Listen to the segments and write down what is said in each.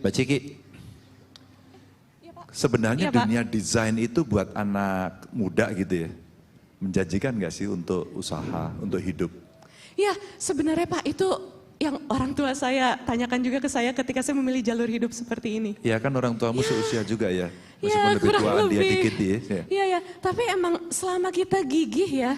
Mbak Ciki, sebenarnya Iya, Pak. dunia desain itu buat anak muda gitu ya, menjanjikan nggak sih untuk usaha, untuk hidup? Ya, sebenarnya Pak, itu yang orang tua saya tanyakan juga ke saya ketika saya memilih jalur hidup seperti ini. Ya kan orang tuamu seusia juga ya, Ya, meskipun lebih kurang tuaan dia lebih. dikit ya. Iya, ya. Tapi emang selama kita gigih ya,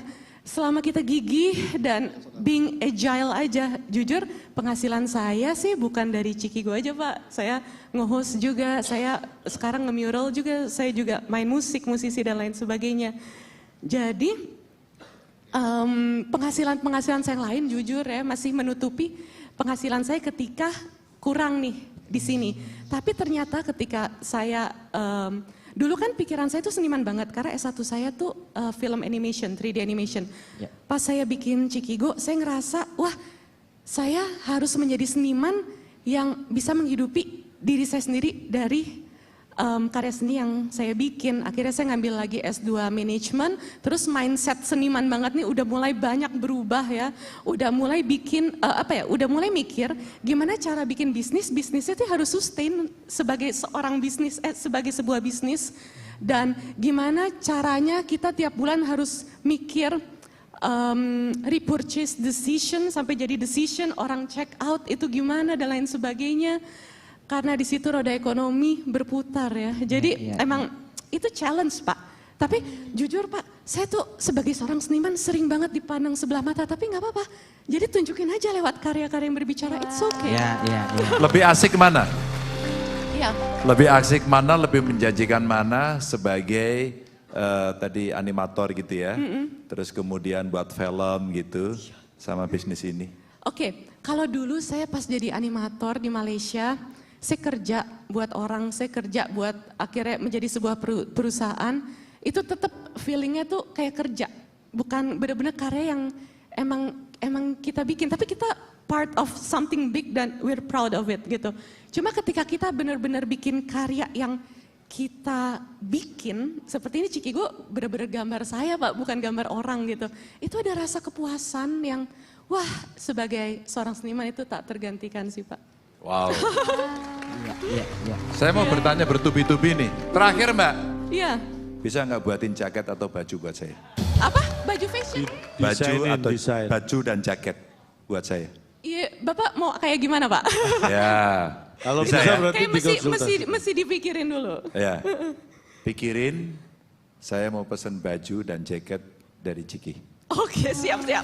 selama kita gigih dan being agile aja, jujur penghasilan saya sih bukan dari Cikigo aja Pak. Saya nge-host juga, saya sekarang nge-mural juga, saya juga main musik, musisi dan lain sebagainya. Jadi penghasilan saya yang lain jujur ya masih menutupi penghasilan saya ketika kurang nih di sini. Tapi ternyata ketika saya dulu kan pikiran saya tuh seniman banget karena S1 saya tuh film animation, 3D animation. Ya. Pas saya bikin Cikigo, saya ngerasa wah saya harus menjadi seniman yang bisa menghidupi diri saya sendiri dari karya seni yang saya bikin. Akhirnya saya ngambil lagi S2 manajemen, terus mindset seniman banget nih udah mulai banyak berubah ya. Udah mulai bikin udah mulai mikir gimana cara bikin bisnisnya itu harus sustain sebagai seorang bisnis, sebagai sebuah bisnis. Dan gimana caranya kita tiap bulan harus mikir repurchase decision sampai jadi decision, orang check out itu gimana dan lain sebagainya. Karena di situ roda ekonomi berputar ya. Jadi emang itu challenge Pak. Tapi jujur Pak, saya tuh sebagai seorang seniman sering banget dipandang sebelah mata. Tapi nggak apa-apa. Jadi tunjukin aja lewat karya-karya yang berbicara. It's okay. Lebih asik mana? Iya. Lebih asik mana, lebih menjanjikan mana sebagai tadi animator gitu ya. Terus kemudian buat film gitu sama bisnis ini. Oke, kalau dulu saya pas jadi animator di Malaysia, saya kerja buat orang, saya kerja buat akhirnya menjadi sebuah perusahaan, itu tetap feelingnya tuh kayak kerja, bukan benar-benar karya yang emang kita bikin, tapi kita part of something big dan we're proud of it gitu. Cuma ketika kita benar-benar bikin karya yang kita bikin, seperti ini Cikigo benar-benar gambar saya Pak, bukan gambar orang gitu. Itu ada rasa kepuasan yang, wah sebagai seorang seniman itu tak tergantikan sih Pak. Wow. Saya mau bertanya bertubi-tubi nih. Terakhir Mbak, Iya. bisa nggak buatin jaket atau baju buat saya? Apa? Baju fashion? Baju dan jaket buat saya. Iya, Bapak mau kayak gimana Pak? Ya. Kalau Bisa bisa ya? berarti Kayak mesti dipikirin dulu. Ya. Pikirin, saya mau pesen baju dan jaket dari Ciki. Oke, siap-siap.